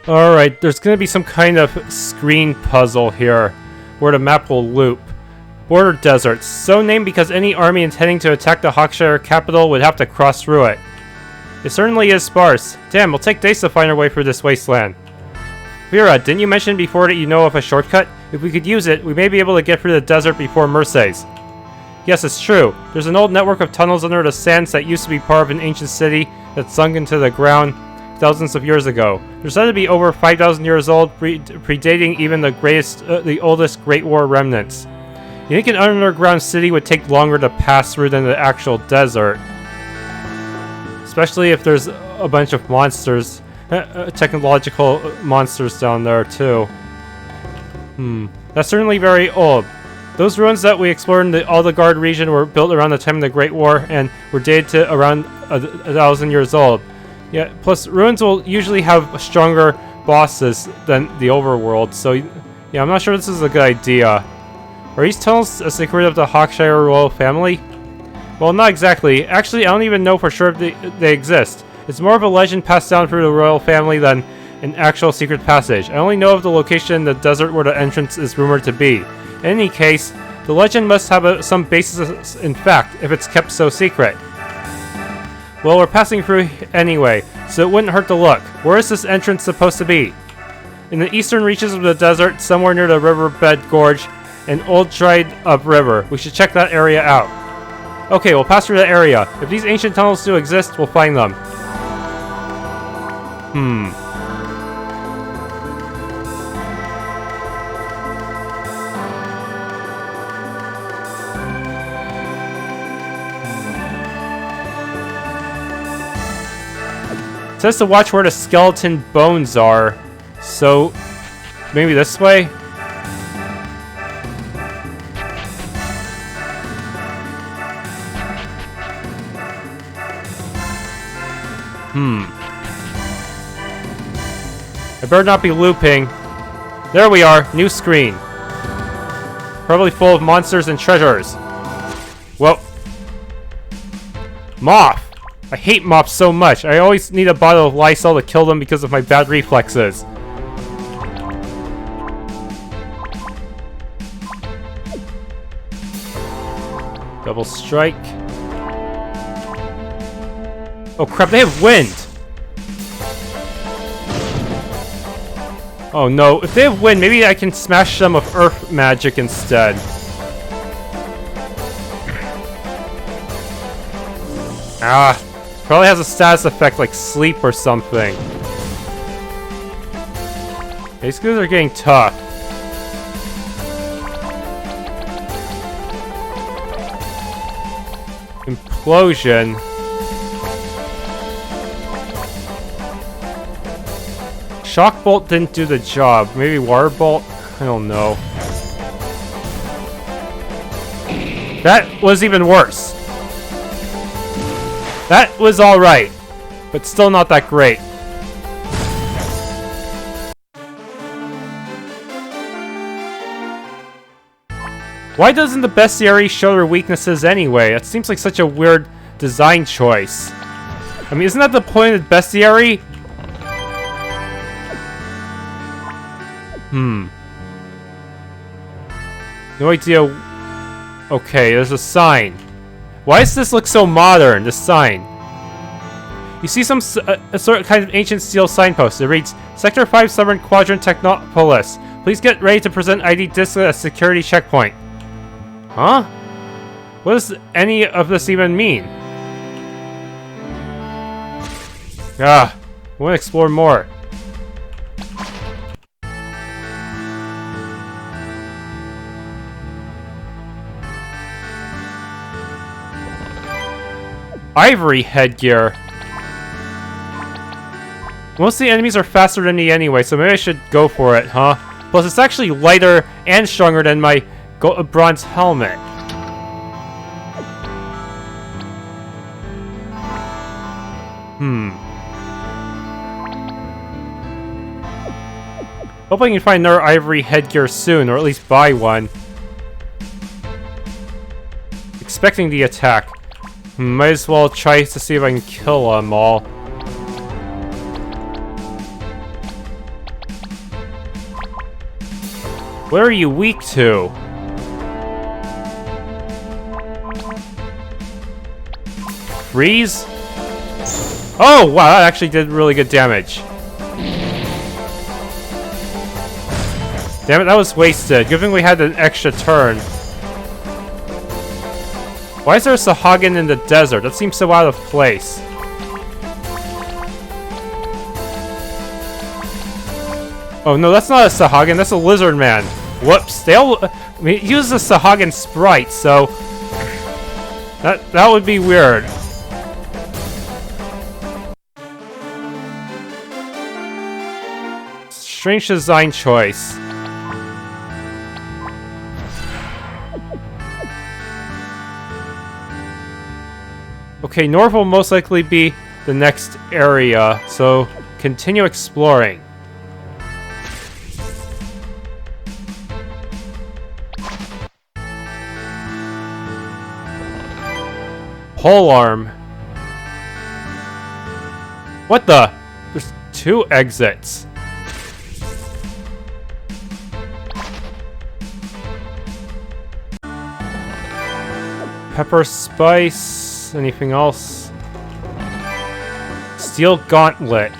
Alright, there's gonna be some kind of screen puzzle here, where the map will loop. Border deserts, so named because any army intending to attack the Hawkshire capital would have to cross through it. It certainly is sparse. Damn, it'll take days to find our way through this wasteland. Vera, didn't you mention before that you know of a shortcut? If we could use it, we may be able to get through the desert before Mercedes. Yes, it's true. There's an old network of tunnels under the sands that used to be part of an ancient city that sunk into the ground thousands of years ago. They're said to be over 5,000 years old, predating even the oldest Great War remnants. You think an underground city would take longer to pass through than the actual desert? Especially if there's a bunch of monsters, technological monsters down there too. That's certainly very old. Those ruins that we explored in the Aldegard region were built around the time of the Great War and were dated to around 1,000 years old. Yeah, plus ruins will usually have stronger bosses than the overworld, so yeah, I'm not sure this is a good idea. Are these tunnels a secret of the Hawkshire royal family? Well, not exactly. Actually, I don't even know for sure if they exist. It's more of a legend passed down through the royal family than an actual secret passage. I only know of the location in the desert where the entrance is rumored to be. In any case, the legend must have some basis in fact, if it's kept so secret. Well, we're passing through anyway, so it wouldn't hurt to look. Where is this entrance supposed to be? In the eastern reaches of the desert, somewhere near the riverbed gorge, an old dried up river. We should check that area out. Okay, we'll pass through that area. If these ancient tunnels still exist, we'll find them. It says to watch where the skeleton bones are, so maybe this way? I better not be looping. There we are, new screen. Probably full of monsters and treasures. Whoa. Moth! I hate moths so much. I always need a bottle of Lysol to kill them because of my bad reflexes. Double strike. Oh crap, they have wind! Oh no, if they have wind, maybe I can smash them with earth magic instead. Ah, probably has a status effect like sleep or something. These guys are getting tough. Implosion. Shock Bolt didn't do the job. Maybe Water Bolt? I don't know. That was even worse. That was alright, but still not that great. Why doesn't the bestiary show their weaknesses anyway? That seems like such a weird design choice. I mean, isn't that the point of bestiary? No idea. Okay, there's a sign. Why does this look so modern, this sign? You see some a sort of kind of ancient steel signpost. It reads, Sector 5 Southern Quadrant Technopolis. Please get ready to present ID disc at a security checkpoint. Huh? What does any of this even mean? I want to explore more. Ivory headgear. Most of the enemies are faster than me anyway, so maybe I should go for it, huh? Plus, it's actually lighter and stronger than my bronze helmet. Hope I can find another ivory headgear soon, or at least buy one. Expecting the attack. Might as well try to see if I can kill them all. What are you weak to? Freeze? Oh, wow, that actually did really good damage. Damn it, that was wasted. Given we had an extra turn. Why is there a Sahagin in the desert? That seems so out of place. Oh no, that's not a Sahagin, that's a lizard man. Whoops, he uses a Sahagin sprite, so that would be weird. Strange design choice. Okay, north will most likely be the next area, so continue exploring. Polearm. What the? There's 2 exits. Pepper spice. Anything else? Steel gauntlet.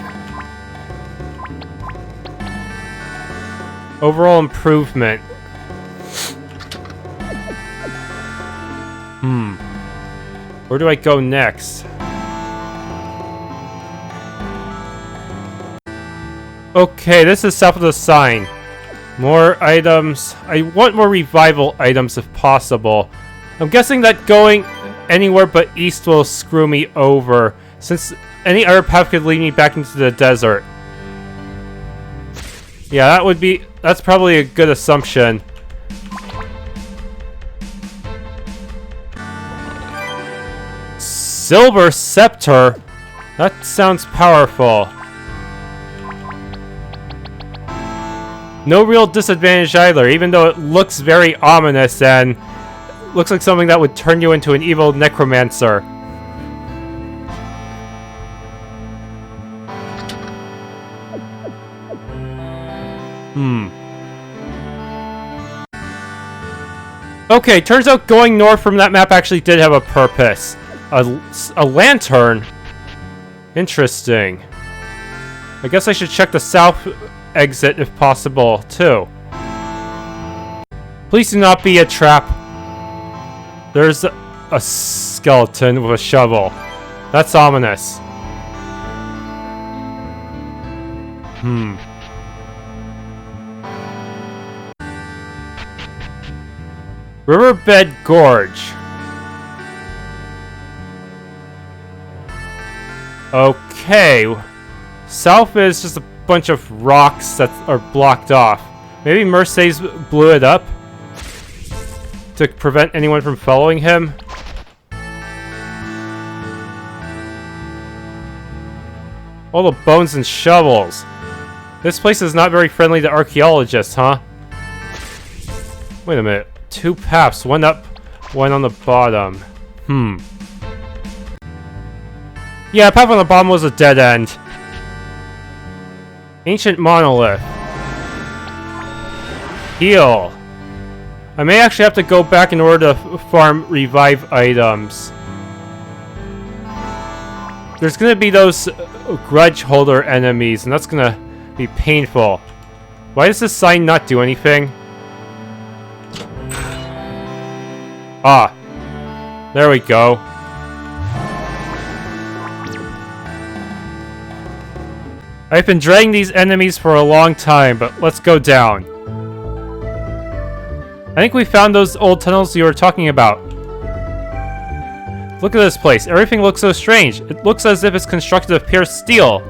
Overall improvement. Where do I go next? Okay, this is south of the sign. More items. I want more revival items if possible. I'm guessing that going anywhere but east will screw me over, since any other path could lead me back into the desert. Yeah, that's probably a good assumption. Silver Scepter? That sounds powerful. No real disadvantage either, even though it looks very ominous and looks like something that would turn you into an evil necromancer. Okay, turns out going north from that map actually did have a purpose. A lantern? Interesting. I guess I should check the south exit if possible, too. Please do not be a trap. There's a skeleton with a shovel. That's ominous. Riverbed Gorge. Okay. South is just a bunch of rocks that are blocked off. Maybe Mercedes blew it up to prevent anyone from following him. All the bones and shovels. This place is not very friendly to archaeologists, huh? Wait a minute. 2 paths, one up, one on the bottom. Yeah, path on the bottom was a dead end. Ancient monolith. Heal. I may actually have to go back in order to farm revive items. There's gonna be those Grudge Holder enemies, and that's gonna be painful. Why does this sign not do anything? Ah. There we go. I've been dreading these enemies for a long time, but let's go down. I think we found those old tunnels you were talking about. Look at this place. Everything looks so strange. It looks as if it's constructed of pure steel.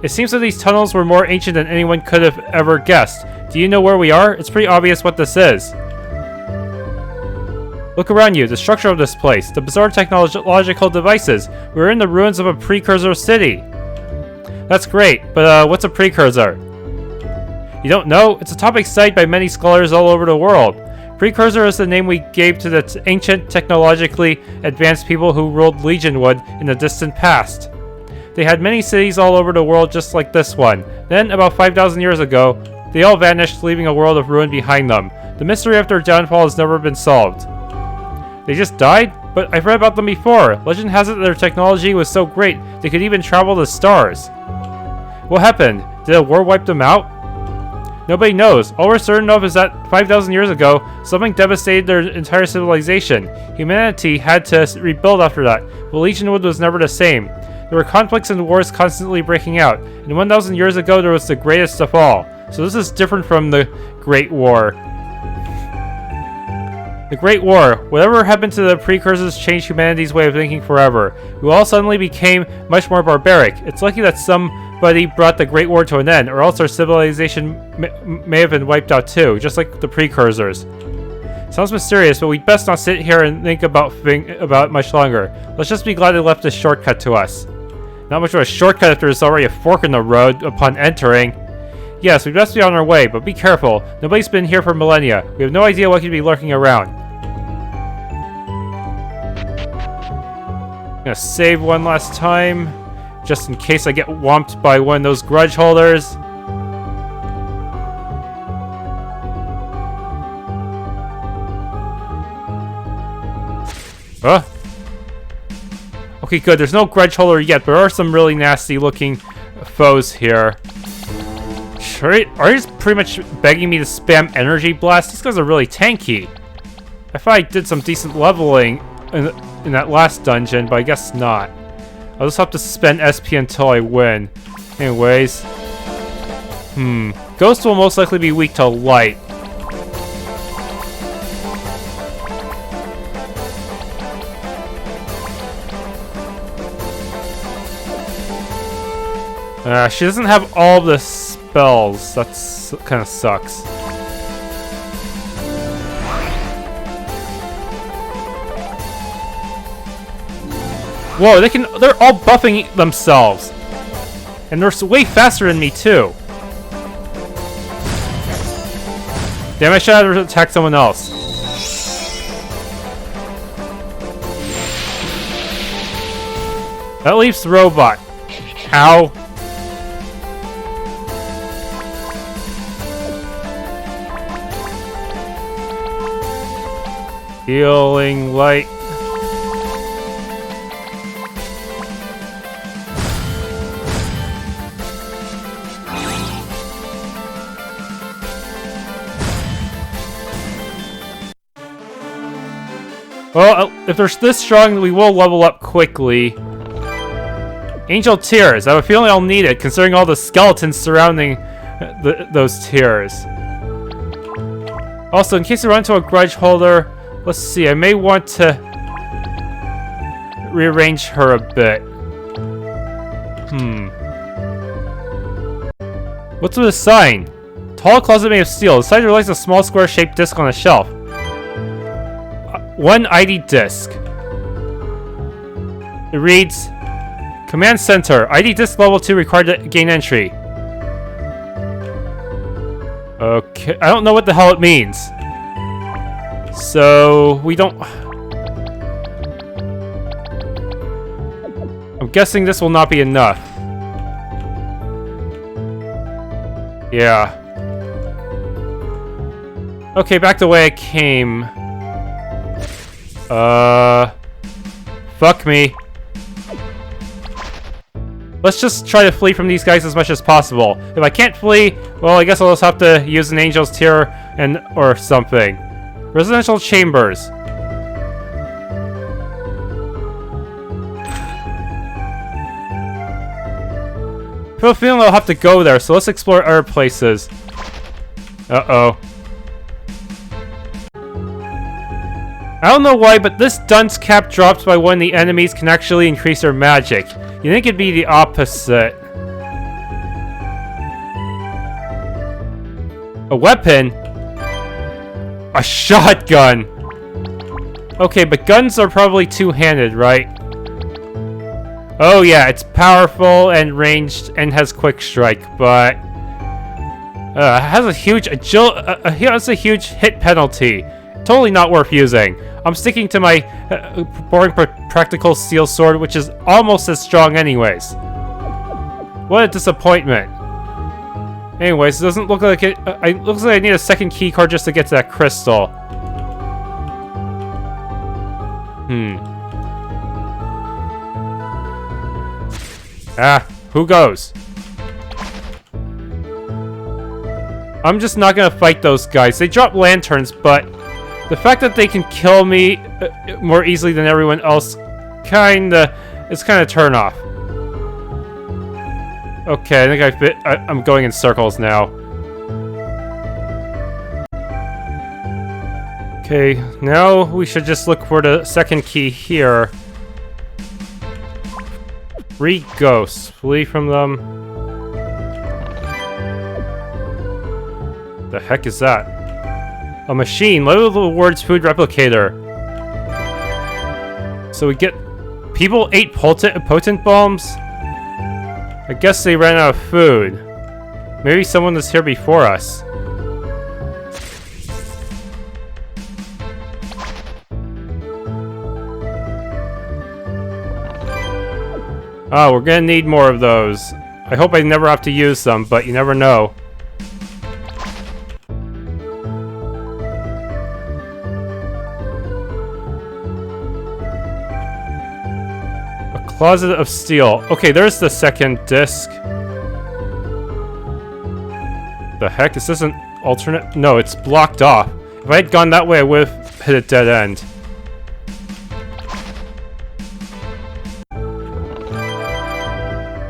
It seems that these tunnels were more ancient than anyone could have ever guessed. Do you know where we are? It's pretty obvious what this is. Look around you. The structure of this place. The bizarre technological devices. We're in the ruins of a precursor city. That's great, but what's a precursor? You don't know? It's a topic cited by many scholars all over the world. Precursor is the name we gave to the ancient, technologically advanced people who ruled Legionwood in the distant past. They had many cities all over the world just like this one. Then, about 5,000 years ago, They all vanished, leaving a world of ruin behind them. The mystery of their downfall has never been solved. They just died? But I've read about them before. Legend has it that their technology was so great, they could even travel the stars. What happened? Did a war wipe them out? Nobody knows. All we're certain of is that 5,000 years ago, something devastated their entire civilization. Humanity had to rebuild after that, but Legionwood was never the same. There were conflicts and wars constantly breaking out, and 1,000 years ago there was the greatest of all. So this is different from the Great War. The Great War. Whatever happened to the precursors changed humanity's way of thinking forever. We all suddenly became much more barbaric. It's lucky that somebody brought the Great War to an end, or else our civilization may have been wiped out too, just like the precursors. Sounds mysterious, but we'd best not sit here and think about it much longer. Let's just be glad they left this shortcut to us. Not much of a shortcut if there's already a fork in the road upon entering. Yes, we best be on our way, but be careful. Nobody's been here for millennia. We have no idea what could be lurking around. I'm gonna save one last time, just in case I get whomped by one of those Grudge Holders. Huh? Okay, good. There's no Grudge Holder yet, but there are some really nasty looking foes here. Are you just pretty much begging me to spam Energy Blast? These guys are really tanky. I thought I did some decent leveling in that last dungeon, but I guess not. I'll just have to spend SP until I win. Anyways. Ghost will most likely be weak to light. She doesn't have all the spells. That's kind of sucks. Whoa, they're all buffing themselves. And they're way faster than me too. Damn, I should have attacked someone else. That leaves the robot. Ow. Healing light. Well, if they're this strong, we will level up quickly. Angel Tears. I have a feeling I'll need it, considering all the skeletons surrounding those tears. Also, in case I run into a Grudge Holder, let's see, I may want to rearrange her a bit. What's with the sign? Tall closet made of steel. The sign relates a small square-shaped disc on a shelf. One ID disc. It reads, Command Center. ID disc level 2 required to gain entry. Okay, I don't know what the hell it means. So, we don't... I'm guessing this will not be enough. Yeah. Okay, back the way I came. Fuck me. Let's just try to flee from these guys as much as possible. If I can't flee, well, I guess I'll just have to use an Angel's Tear or something. Residential chambers. I feel a feeling I'll have to go there, so let's explore other places. Uh-oh. I don't know why, but this dunce cap dropped by one of the enemies can actually increase their magic. You think it'd be the opposite. A weapon? A shotgun! Okay, but guns are probably two-handed, right? Oh yeah, it's powerful and ranged and has quick strike, but... it has a huge has a huge hit penalty. Totally not worth using. I'm sticking to my boring practical steel sword, which is almost as strong anyways. What a disappointment. Anyways, it doesn't look like it. It looks like I need a second key card just to get to that crystal. Who goes? I'm just not gonna fight those guys. They drop lanterns, but the fact that they can kill me more easily than everyone else, it's kinda turn off. Okay, I think I'm going in circles now. Okay, now we should just look for the second key here. Free ghosts. Flee from them. The heck is that? A machine. Level the words food replicator. So we get... People ate potent bombs? I guess they ran out of food. Maybe someone was here before us. Oh, we're gonna need more of those. I hope I never have to use them, but you never know. A closet of steel. Okay, there's the second disc. The heck? Is this an alternate? No, it's blocked off. If I had gone that way, I would have hit a dead end.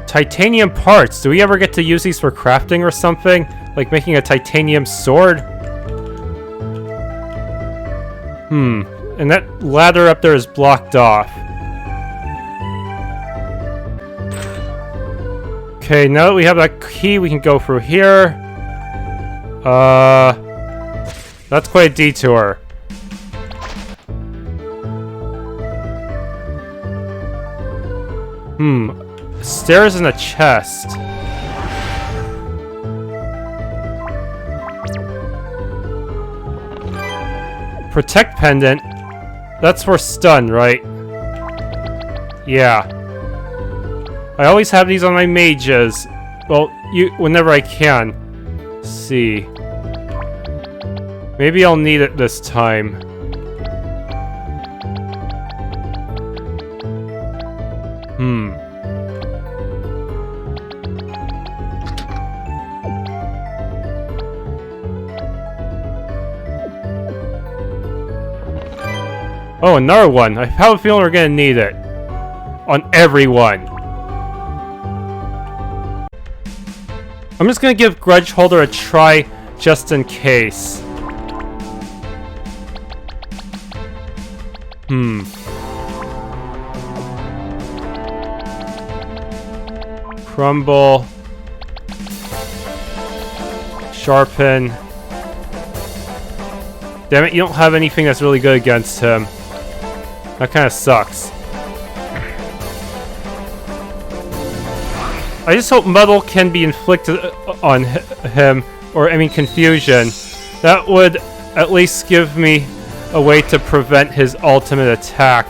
Titanium parts. Do we ever get to use these for crafting or something? Like making a titanium sword? And that ladder up there is blocked off. Okay, now that we have that key, we can go through here. That's quite a detour. Stairs in a chest. Protect pendant. That's for stun, right? Yeah. I always have these on my mages. Well, whenever I can. Let's see. Maybe I'll need it this time. Oh, another one. I have a feeling we're gonna need it. On everyone. I'm just gonna give Grudge Holder a try just in case. Crumble. Sharpen. Damn it, you don't have anything that's really good against him. That kind of sucks. I just hope muddle can be inflicted on him, or I mean confusion. That would at least give me a way to prevent his ultimate attack.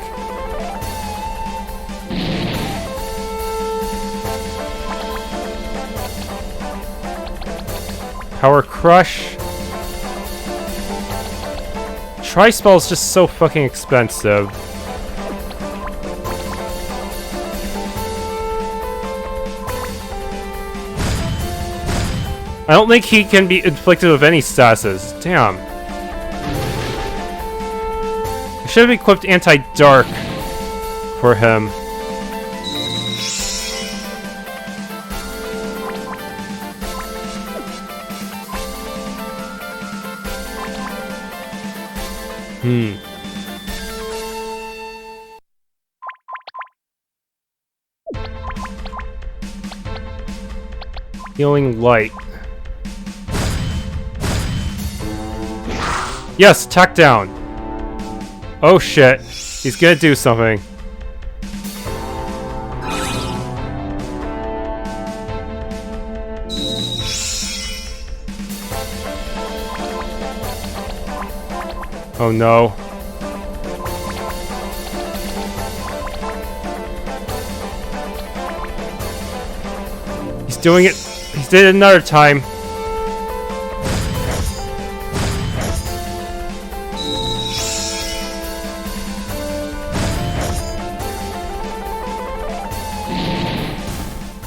Power Crush. Tri-spell is just so fucking expensive. I don't think he can be inflicted with any statuses. Damn. I should have equipped anti-dark for him. Healing light. Yes, attack down. Oh shit. He's gonna do something. Oh no. He's doing it. He did it another time.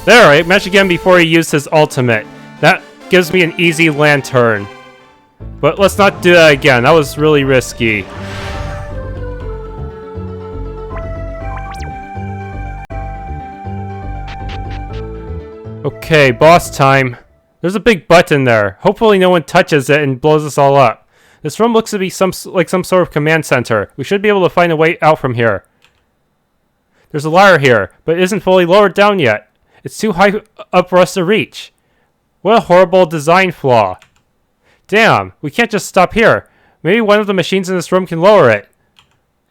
There, I managed again before he used his ultimate. That gives me an easy lantern. But let's not do that again. That was really risky. Okay, boss time. There's a big button there. Hopefully no one touches it and blows us all up. This room looks to be like some sort of command center. We should be able to find a way out from here. There's a ladder here, but it isn't fully lowered down yet. It's too high up for us to reach. What a horrible design flaw. Damn, we can't just stop here. Maybe one of the machines in this room can lower it.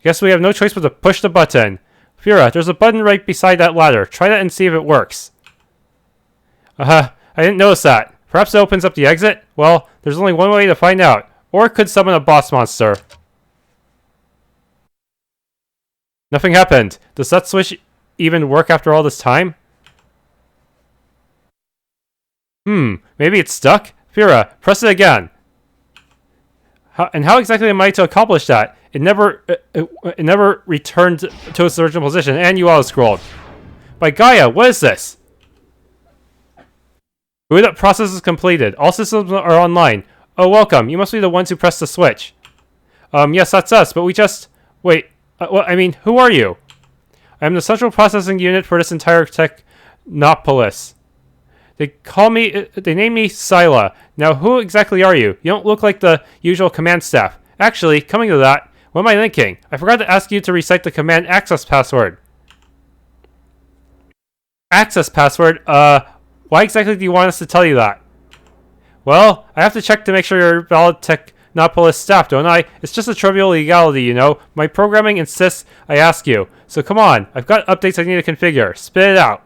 Guess we have no choice but to push the button. Fira, there's a button right beside that ladder. Try that and see if it works. I didn't notice that. Perhaps it opens up the exit? Well, there's only one way to find out. Or it could summon a boss monster. Nothing happened. Does that switch even work after all this time? Maybe it's stuck? Fira, press it again. How exactly am I to accomplish that? It never returned to its original position, and you auto-scrolled. By Gaia, what is this? Boot up process is completed. All systems are online. Oh, welcome. You must be the ones who pressed the switch. Yes, that's us, but we just... Wait, who are you? I am the central processing unit for this entire Technopolis. They name me Scylla. Now, who exactly are you? You don't look like the usual command staff. Actually, coming to that, what am I thinking? I forgot to ask you to recite the command access password. Access password? Why exactly do you want us to tell you that? Well, I have to check to make sure you're valid Technopolis staff, don't I? It's just a trivial legality, you know. My programming insists I ask you. So come on, I've got updates I need to configure. Spit it out.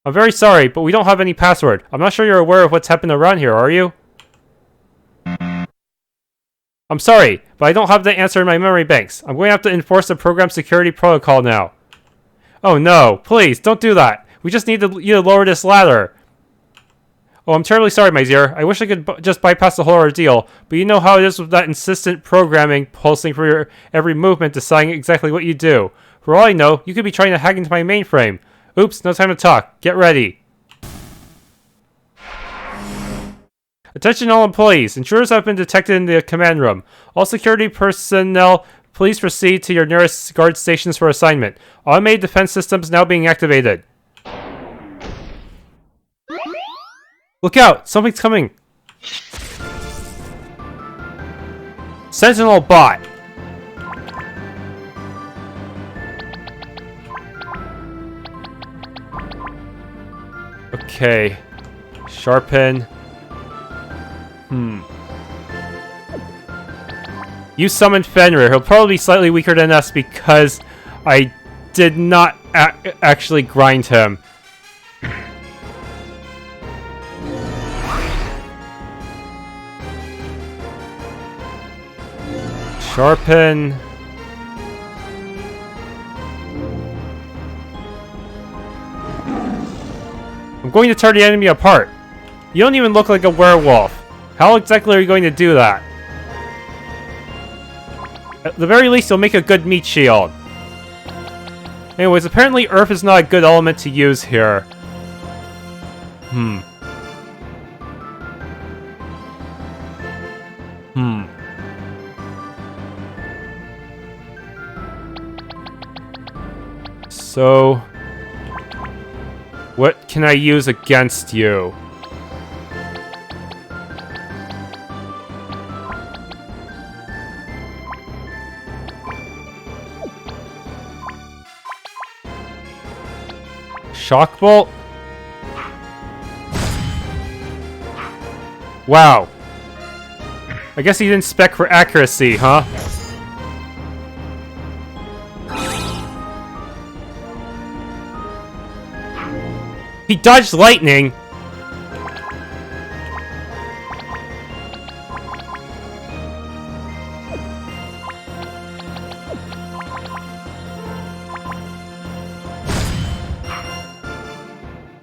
I'm very sorry, but we don't have any password. I'm not sure you're aware of what's happened around here, are you? I'm sorry, but I don't have the answer in my memory banks. I'm going to have to enforce the program security protocol now. Oh no, please, don't do that. We just need you to lower this ladder. Oh, I'm terribly sorry, my dear. I wish I could just bypass the whole ordeal, but you know how it is with that insistent programming pulsing for your every movement, deciding exactly what you do. For all I know, you could be trying to hack into my mainframe. Oops, no time to talk. Get ready. Attention all employees. Intruders have been detected in the command room. All security personnel, please proceed to your nearest guard stations for assignment. Automated defense systems now being activated. Look out! Something's coming! Sentinel Bot! Okay. Sharpen. You summoned Fenrir. He'll probably be slightly weaker than us because I did not actually grind him. Sharpen. I'm going to tear the enemy apart. You don't even look like a werewolf. How exactly are you going to do that? At the very least, you'll make a good meat shield. Anyways, apparently Earth is not a good element to use here. So, what can I use against you? Shock bolt? Wow. I guess he didn't spec for accuracy, huh? He dodged lightning!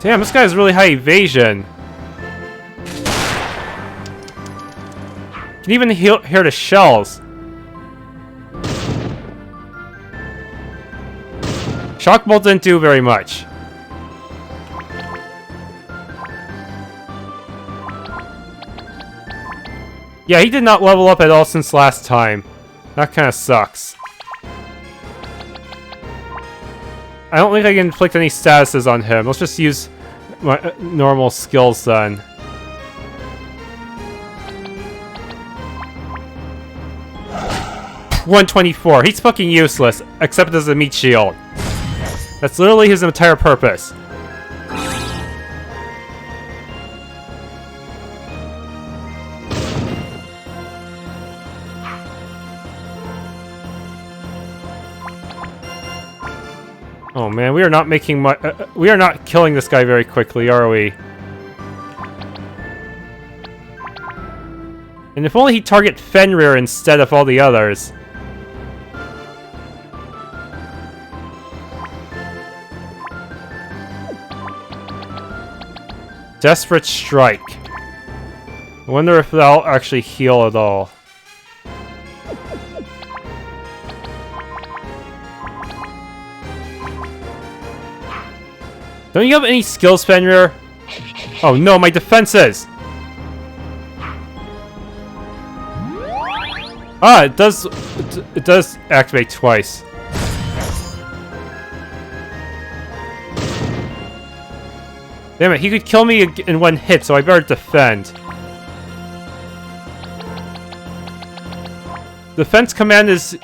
Damn, this guy has really high evasion. Can even hear the shells. Shock Bolt didn't do very much. Yeah, he did not level up at all since last time. That kind of sucks. I don't think I can inflict any statuses on him. Let's just use my normal skills then. $124. He's fucking useless, except as a meat shield. That's literally his entire purpose. Oh man, we are not making much. We are not killing this guy very quickly, are we? And if only he'd target Fenrir instead of all the others. Desperate Strike. I wonder if that'll actually heal at all. Don't you have any skills, Fenrir? Oh no, my defenses! Ah, it does activate twice. Damn it, he could kill me in one hit, so I better defend. Defense command is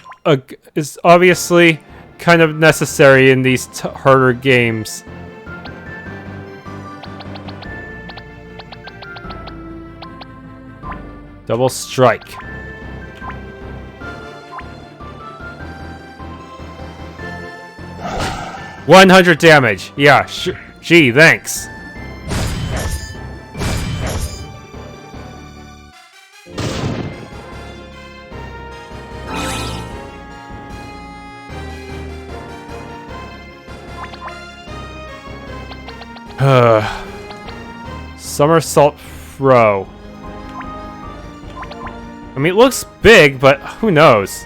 obviously kind of necessary in these harder games. Double strike. $100 damage. Yeah, gee, thanks. Somersault throw. I mean, it looks big, but who knows?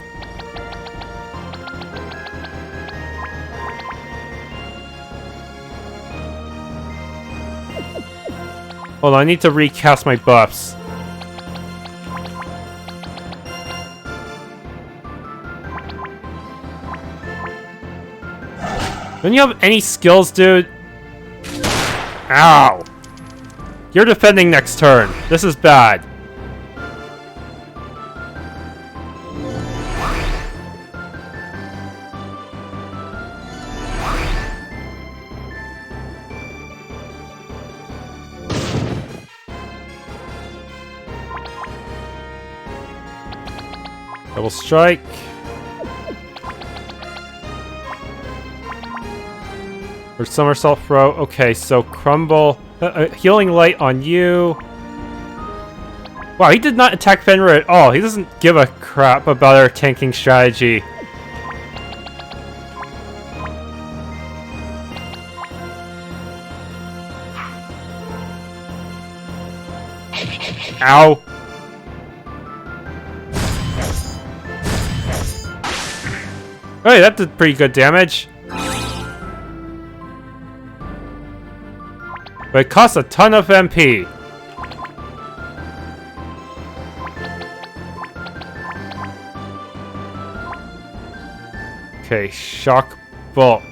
Hold on, I need to recast my buffs. Don't you have any skills, dude? Ow! You're defending next turn. This is bad. Double strike. Or somersault throw. Okay, so crumble. Healing light on you. Wow, he did not attack Fenrir at all. He doesn't give a crap about our tanking strategy. Ow. Hey, that did pretty good damage. But it costs a ton of MP. Okay, shock bolt.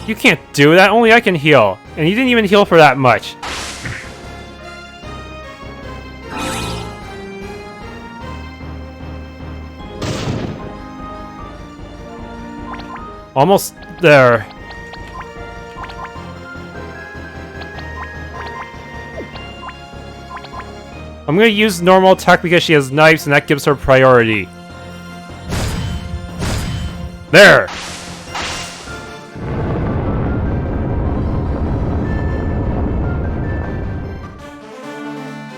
You can't do that, only I can heal. And you didn't even heal for that much. Almost there. I'm gonna use normal attack because she has knives and that gives her priority. There!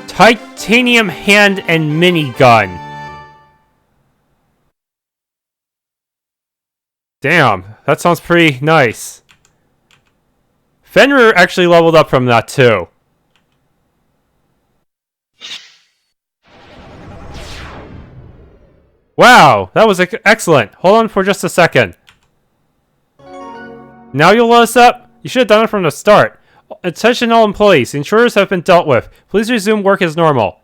Titanium hand and minigun. Damn, that sounds pretty nice. Fenrir actually leveled up from that too. Wow, that was excellent. Hold on for just a second. Now you'll load us up? You should have done it from the start. Attention all employees. The intruders have been dealt with. Please resume work as normal.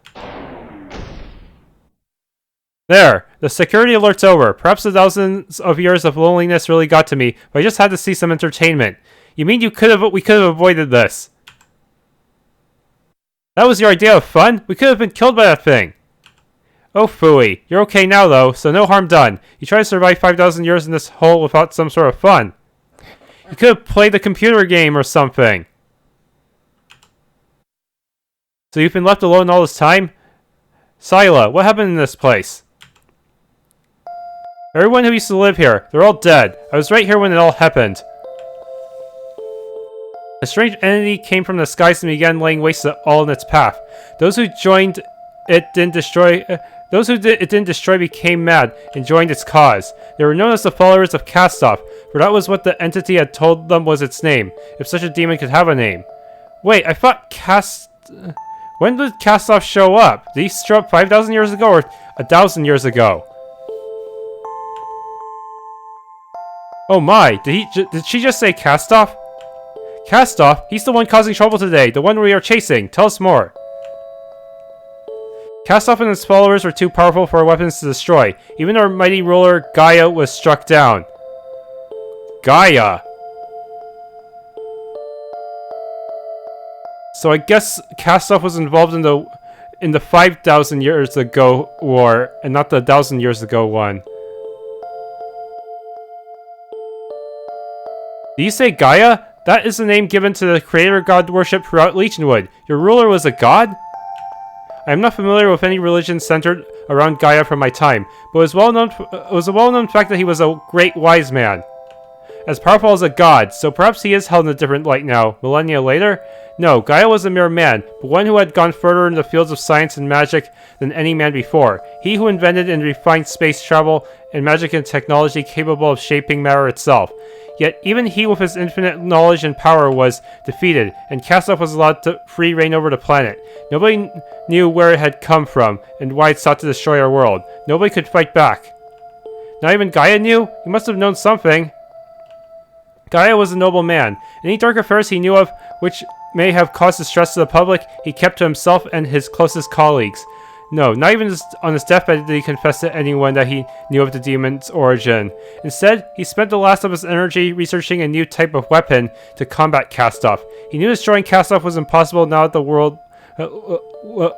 There. The security alert's over. Perhaps the thousands of years of loneliness really got to me, but I just had to see some entertainment. You mean we could have avoided this? That was your idea of fun? We could have been killed by that thing. Oh, phooey. You're okay now, though, so no harm done. You tried to survive 5,000 years in this hole without some sort of fun. You could have played the computer game or something. So you've been left alone all this time? Sila, what happened in this place? Everyone who used to live here, they're all dead. I was right here when it all happened. A strange entity came from the skies and began laying waste to all in its path. Those who it didn't destroy became mad and joined its cause. They were known as the followers of Castoff, for that was what the entity had told them was its name, if such a demon could have a name. Wait, I thought when did Castoff show up? Did he show up 5,000 years ago or 1,000 years ago? Oh my, did she just say Castoff? Castoff? He's the one causing trouble today, the one we are chasing. Tell us more. Castoff and his followers were too powerful for our weapons to destroy. Even our mighty ruler, Gaia, was struck down. Gaia! So I guess Castoff was involved in the 5,000 years ago war, and not the 1,000 years ago one. Did you say Gaia? That is the name given to the creator god worship throughout Legionwood. Your ruler was a god? I am not familiar with any religion centered around Gaia from my time, but it was a well-known fact that he was a great wise man. As powerful as a god, so perhaps he is held in a different light now, millennia later? No, Gaia was a mere man, but one who had gone further in the fields of science and magic than any man before. He who invented and refined space travel and magic and technology capable of shaping matter itself. Yet even he with his infinite knowledge and power was defeated, and Castoff was allowed to free reign over the planet. Nobody knew where it had come from, and why it sought to destroy our world. Nobody could fight back. Not even Gaia knew? He must have known something. Gaia was a noble man. Any dark affairs he knew of, which may have caused distress to the public, he kept to himself and his closest colleagues. No, not even on his deathbed did he confess to anyone that he knew of the demon's origin. Instead, he spent the last of his energy researching a new type of weapon to combat Castoff. He knew destroying Castoff was impossible now that the world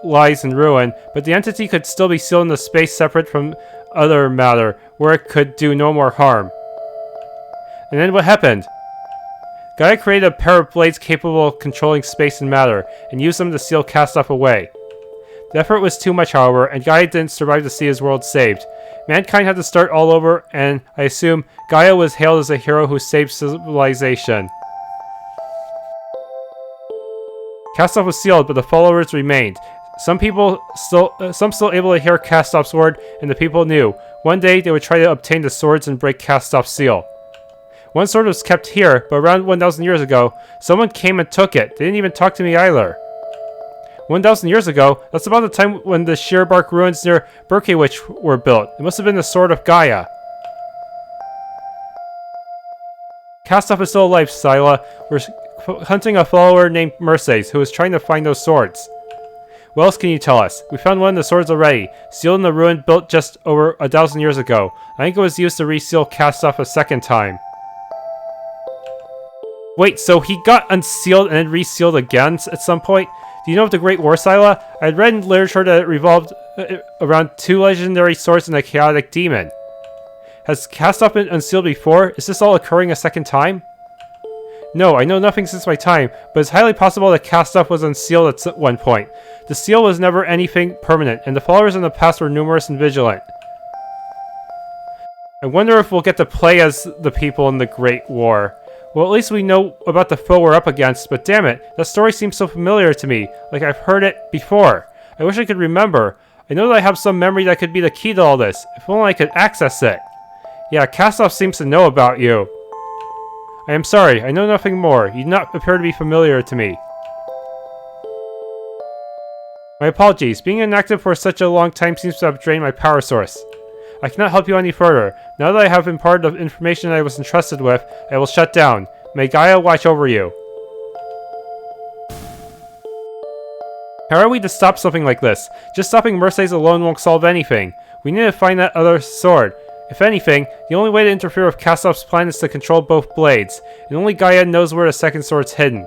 lies in ruin, but the entity could still be sealed in the space separate from other matter, where it could do no more harm. And then what happened? Gaia created a pair of blades capable of controlling space and matter, and used them to seal Castoff away. The effort was too much, however, and Gaia didn't survive to see his world saved. Mankind had to start all over, and I assume Gaia was hailed as a hero who saved civilization. Castoff was sealed, but the followers remained. Some still able to hear Castoff's word, and the people knew. One day they would try to obtain the swords and break Castoff's seal. One sword was kept here, but around 1,000 years ago, someone came and took it. They didn't even talk to me either. 1,000 years ago, that's about the time when the Sheerbark ruins near Berkewich were built. It must have been the sword of Gaia. Castoff is still alive, Sila. We're hunting a follower named Mercedes, who is trying to find those swords. What else can you tell us? We found one of the swords already, sealed in the ruin built just over 1,000 years ago. I think it was used to reseal Castoff a second time. Wait, so he got unsealed and then resealed again at some point? Do you know of the Great War, Sila? I had read in literature that it revolved around 2 legendary swords and a chaotic demon. Has Castoff been unsealed before? Is this all occurring a second time? No, I know nothing since my time, but it's highly possible that Castoff was unsealed at one point. The seal was never anything permanent, and the followers in the past were numerous and vigilant. I wonder if we'll get to play as the people in the Great War. Well, at least we know about the foe we're up against, but damn it, that story seems so familiar to me, like I've heard it before. I wish I could remember. I know that I have some memory that could be the key to all this, if only I could access it. Yeah, Castoff seems to know about you. I am sorry, I know nothing more. You do not appear to be familiar to me. My apologies, being inactive for such a long time seems to have drained my power source. I cannot help you any further. Now that I have imparted the information I was entrusted with, I will shut down. May Gaia watch over you. How are we to stop something like this? Just stopping Mercedes alone won't solve anything. We need to find that other sword. If anything, the only way to interfere with Kastov's plan is to control both blades, and only Gaia knows where the second sword's hidden.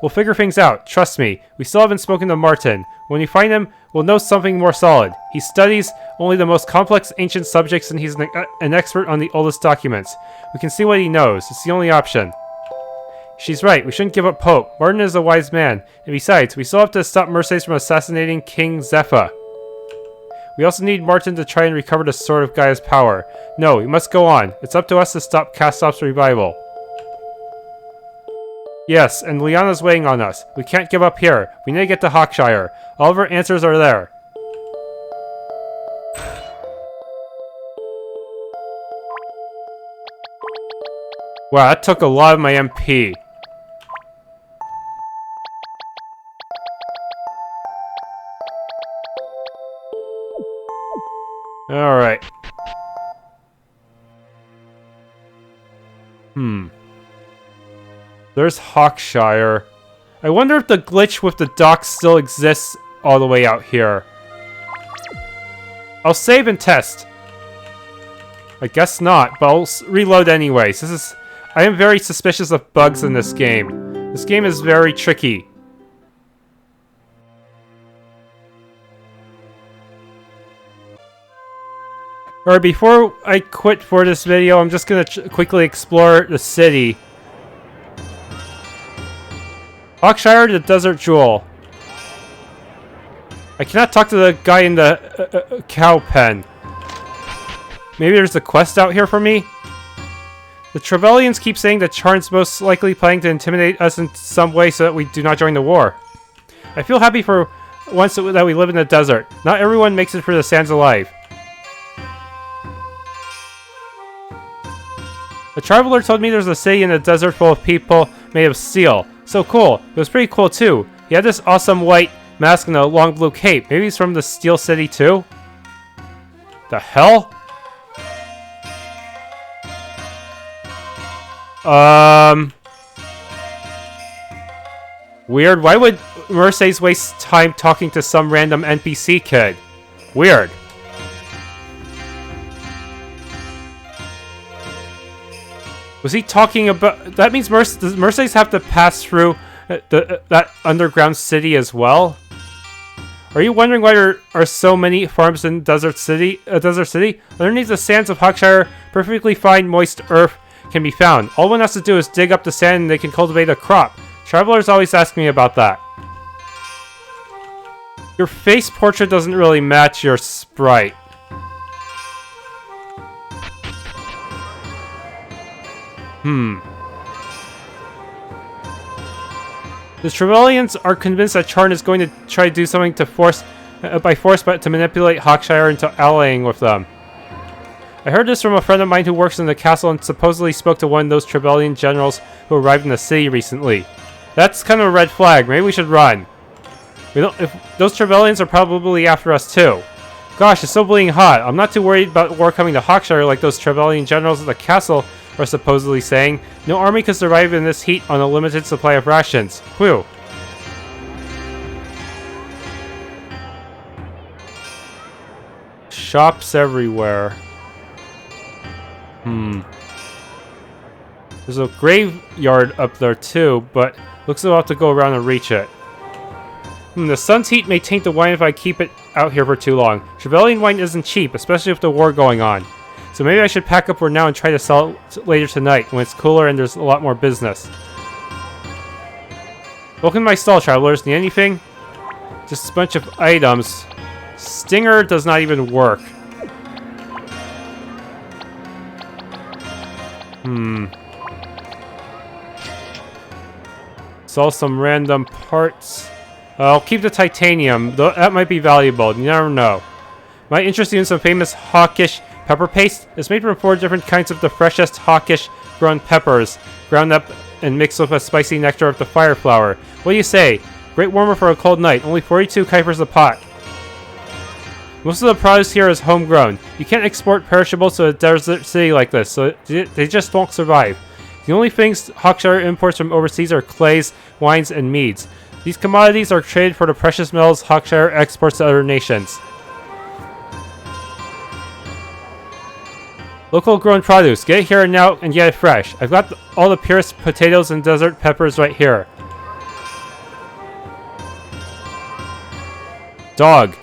We'll figure things out, trust me. We still haven't spoken to Martin. When we find him, we'll know something more solid. He studies only the most complex ancient subjects, and he's an expert on the oldest documents. We can see what he knows. It's the only option. She's right, we shouldn't give up hope. Martin is a wise man, and besides, we still have to stop Mercedes from assassinating King Zephyr. We also need Martin to try and recover the Sword of Gaia's power. No, we must go on. It's up to us to stop Kastov's revival. Yes, and Liana's waiting on us. We can't give up here. We need to get to Hawkshire. All of our answers are there. Wow, that took a lot of my MP. Alright. There's Hawkshire. I wonder if the glitch with the dock still exists all the way out here. I'll save and test. I guess not, but I'll reload anyways. I am very suspicious of bugs in this game. This game is very tricky. Alright, before I quit for this video, I'm just gonna quickly explore the city. Hawkshire, the Desert Jewel. I cannot talk to the guy in the cow pen. Maybe there's a quest out here for me? The Trevelyan's keep saying that Charn's most likely planning to intimidate us in some way so that we do not join the war. I feel happy for once that we live in the desert. Not everyone makes it through the sands alive. A traveler told me there's a city in the desert full of people made of steel. So cool. It was pretty cool too. He had this awesome white mask and a long blue cape. Maybe he's from the Steel City too? The hell? Weird. Why would Mercedes waste time talking to some random NPC kid? Weird. Was he talking about... That means does Mercedes have to pass through that underground city as well? Are you wondering why there are so many farms in Desert City? Underneath the sands of Hawkshire, perfectly fine moist earth can be found. All one has to do is dig up the sand and they can cultivate a crop. Travelers always ask me about that. Your face portrait doesn't really match your sprite. The Trevelyan's are convinced that Charn is going to try to do something to but to manipulate Hawkshire into allying with them. I heard this from a friend of mine who works in the castle and supposedly spoke to one of those Trevelyan generals who arrived in the city recently. That's kind of a red flag. Maybe we should run. If those Trevelyan's are probably after us too. Gosh, it's so bleeding hot. I'm not too worried about war coming to Hawkshire like those Trevelyan generals at the castle are supposedly saying. No army could survive in this heat on a limited supply of rations. Whew. Shops everywhere. There's a graveyard up there too, but looks like I'll have to go around and reach it. The sun's heat may taint the wine if I keep it out here for too long. Trevelyan wine isn't cheap, especially with the war going on. So maybe I should pack up for now and try to sell it later tonight when it's cooler and there's a lot more business. Welcome to my stall, travelers. Need anything? Just a bunch of items. Stinger does not even work. Sell some random parts. I'll keep the titanium, though that might be valuable. You never know. Might interest you in some famous hawkish pepper paste. It's made from 4 different kinds of the freshest hawkish grown peppers, ground up and mixed with a spicy nectar of the fire flower. What do you say? Great warmer for a cold night. Only 42 kuipers a pot. Most of the produce here is homegrown. You can't export perishables to a desert city like this, so they just won't survive. The only things Hawkshire imports from overseas are clays, wines, and meads. These commodities are traded for the precious metals Hawkshire exports to other nations. Local grown produce. Get it here and now and get it fresh. I've got all the purest potatoes and desert peppers right here. Dog.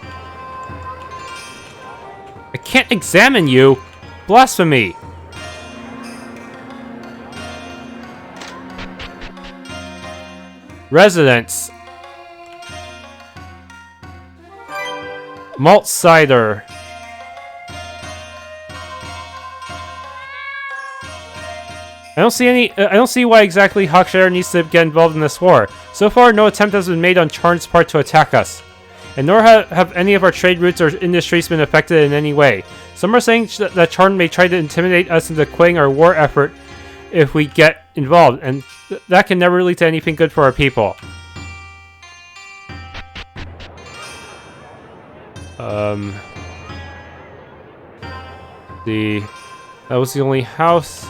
I can't examine you! Blasphemy! Residents. Malt cider. I don't see why exactly Hawkshire needs to get involved in this war. So far, no attempt has been made on Charn's part to attack us. And nor have any of our trade routes or industries been affected in any way. Some are saying that Charn may try to intimidate us into quitting our war effort if we get involved, and that can never lead to anything good for our people. That was the only house.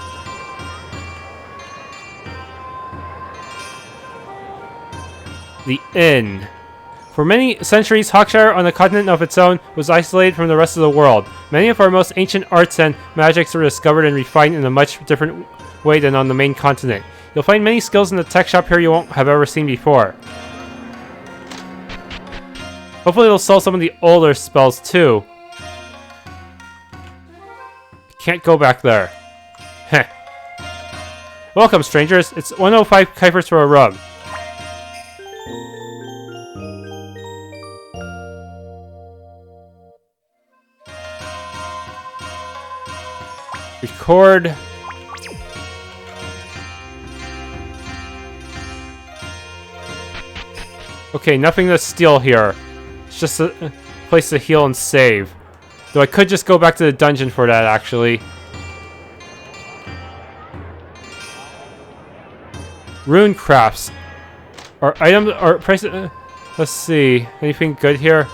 The inn. For many centuries, Hawkshire, on a continent of its own, was isolated from the rest of the world. Many of our most ancient arts and magics were discovered and refined in a much different way than on the main continent. You'll find many skills in the tech shop here you won't have ever seen before. Hopefully they'll sell some of the older spells too. Can't go back there. Heh. Welcome, strangers. It's 105 Kuipers for a rub. Record. Okay, nothing to steal here. It's just a place to heal and save. Though I could just go back to the dungeon for that, actually. Rune crafts. Or items, or price. Let's see. Anything good here?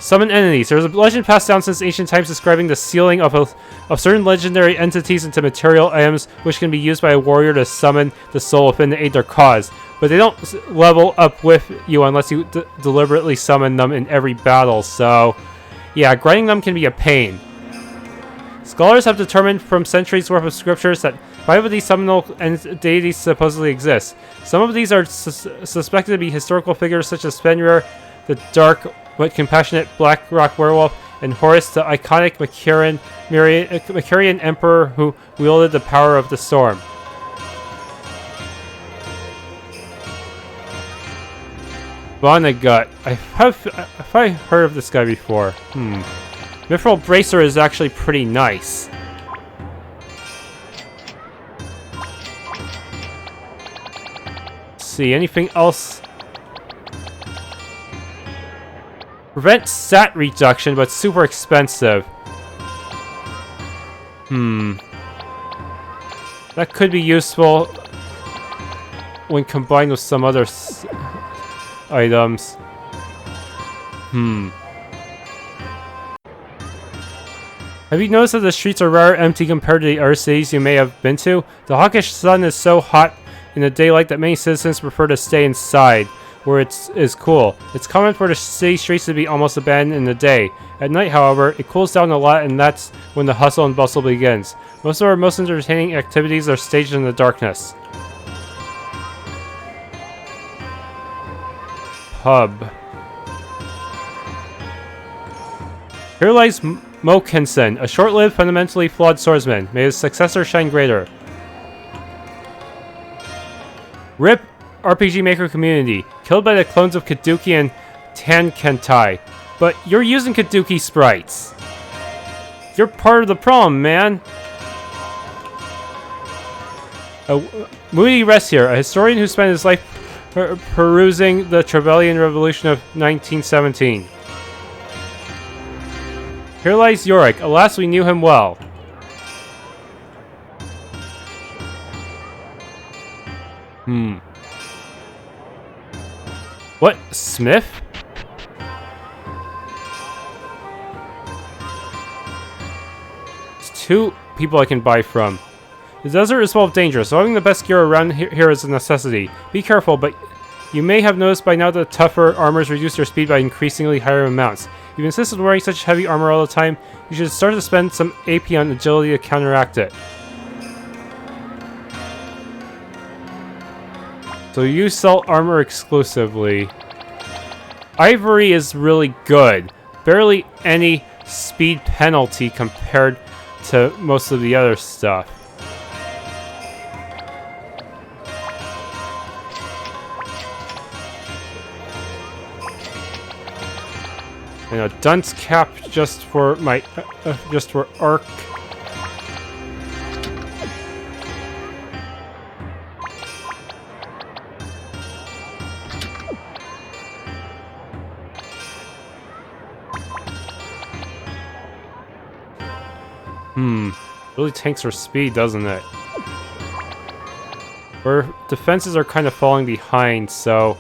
Summon entities. There's a legend passed down since ancient times describing the sealing of certain legendary entities into material items which can be used by a warrior to summon the soul within to aid their cause. But they don't level up with you unless you deliberately summon them in every battle, so yeah, grinding them can be a pain. Scholars have determined from centuries worth of scriptures that 5 of these summonable deities supposedly exist. Some of these are suspected to be historical figures such as Fenrir, the dark but compassionate Black Rock Werewolf, and Horus, the iconic Makarian Emperor who wielded the power of the storm. Vonnegut. I've probably heard of this guy before. Mithril Bracer is actually pretty nice. Let's see, anything else? Prevent stat reduction, but super expensive. That could be useful when combined with some other items. Have you noticed that the streets are rather empty compared to the other cities you may have been to? The hawkish sun is so hot in the daylight that many citizens prefer to stay inside, where it is cool. It's common for the city streets to be almost abandoned in the day. At night, however, it cools down a lot, and that's when the hustle and bustle begins. Most of our most entertaining activities are staged in the darkness. Pub. Here lies Mokinson, a short-lived, fundamentally flawed swordsman. May his successor shine greater. RIP RPG Maker community. Killed by the clones of Kaduki and Tankentai. But you're using Kaduki sprites. You're part of the problem, man. Moody rests here, a historian who spent his life perusing the Trevelyan Revolution of 1917. Here lies Yorick. Alas, we knew him well. What? Smith? 2 people I can buy from. The desert is full of danger, so having the best gear around here is a necessity. Be careful, but you may have noticed by now that tougher armors reduce your speed by increasingly higher amounts. If you insist on wearing such heavy armor all the time, you should start to spend some AP on agility to counteract it. So you sell armor exclusively. Ivory is really good. Barely any speed penalty compared to most of the other stuff. And a dunce cap just for my, just for arc. Really tanks our speed, doesn't it? Our defenses are kind of falling behind, so...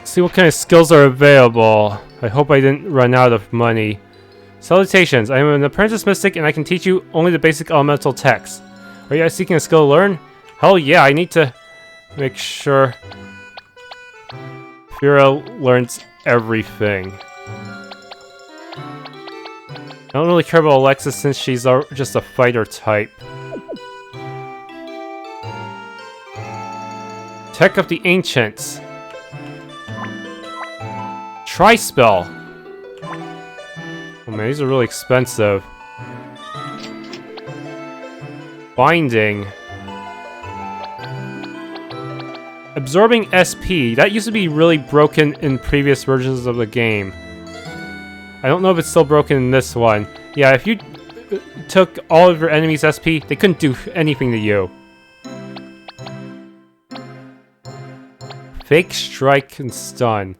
See what kind of skills are available. I hope I didn't run out of money. Salutations, I am an apprentice mystic and I can teach you only the basic elemental texts. Are you guys seeking a skill to learn? Hell yeah, I need to make sure Fira learns everything. I don't really care about Alexis since she's just a fighter type. Tech of the Ancients. Tri-spell. Oh man, these are really expensive. Binding. Absorbing SP. That used to be really broken in previous versions of the game. I don't know if it's still broken in this one. Yeah, if you took all of your enemies' SP, they couldn't do anything to you. Fake strike and stun.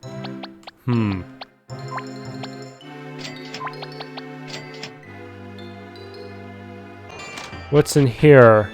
What's in here?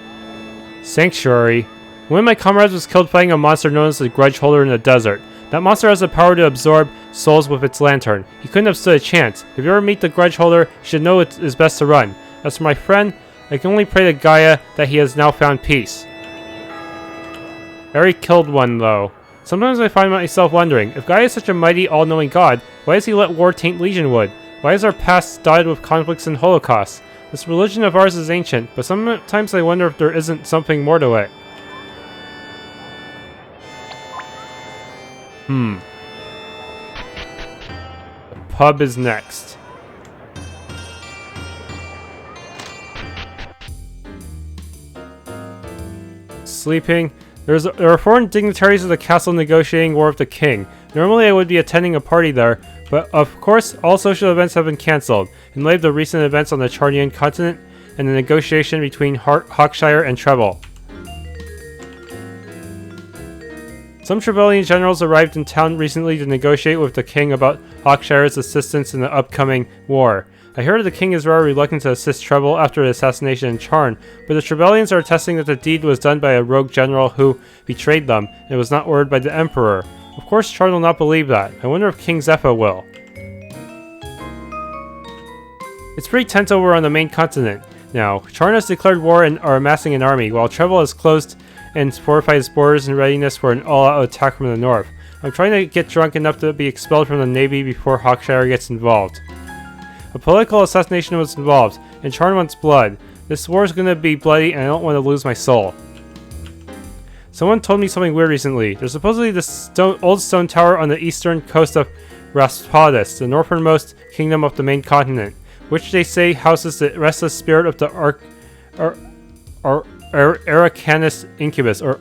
Sanctuary. One of my comrades was killed fighting a monster known as the Grudge Holder in the desert. That monster has the power to absorb souls with its lantern. He couldn't have stood a chance. If you ever meet the Grudge Holder, you should know it is best to run. As for my friend, I can only pray to Gaia that he has now found peace. I already killed one though. Sometimes I find myself wondering, if Gaia is such a mighty, all-knowing god, why does he let war taint Legionwood? Why is our past dotted with conflicts and holocausts? This religion of ours is ancient, but sometimes I wonder if there isn't something more to it. The pub is next. Sleeping. There are foreign dignitaries of the castle negotiating war with the king. Normally I would be attending a party there, but of course all social events have been cancelled, in light of the recent events on the Charnian continent and the negotiation between Hawkshire and Treble. Some Trebellian generals arrived in town recently to negotiate with the king about Hawkshire's assistance in the upcoming war. I heard the king is rather reluctant to assist Treble after the assassination in Charn, but the Trebellians are attesting that the deed was done by a rogue general who betrayed them, and was not ordered by the Emperor. Of course Charn will not believe that. I wonder if King Zephyr will. It's pretty tense over on the main continent now. Charn has declared war and are amassing an army, while Treble has closed and fortified its borders in readiness for an all-out attack from the north. I'm trying to get drunk enough to be expelled from the navy before Hawkshire gets involved. A political assassination was involved, and Charn wants blood. This war is going to be bloody and I don't want to lose my soul. Someone told me something weird recently. There's supposedly this old stone tower on the eastern coast of Raspadus, the northernmost kingdom of the main continent, which they say houses the restless spirit of the Arcanist Incubus, or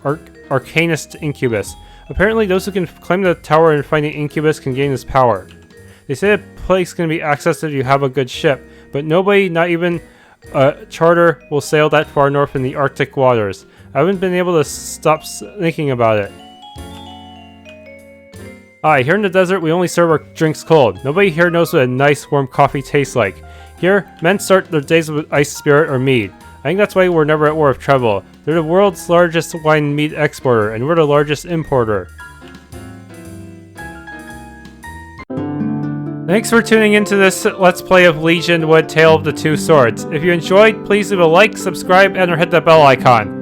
Arcanist Incubus. Apparently those who can climb the tower and find the Incubus can gain this power. They say the place can be accessed if you have a good ship, but nobody, not even a charter, will sail that far north in the Arctic waters. I haven't been able to stop thinking about it. Here in the desert we only serve our drinks cold. Nobody here knows what a nice warm coffee tastes like. Here, men start their days with ice spirit or mead. I think that's why we're never at war with Treble. They're the world's largest wine and mead exporter, and we're the largest importer. Thanks for tuning into this Let's Play of Legionwood Tale of the Two Swords. If you enjoyed, please leave a like, subscribe, and or hit the bell icon.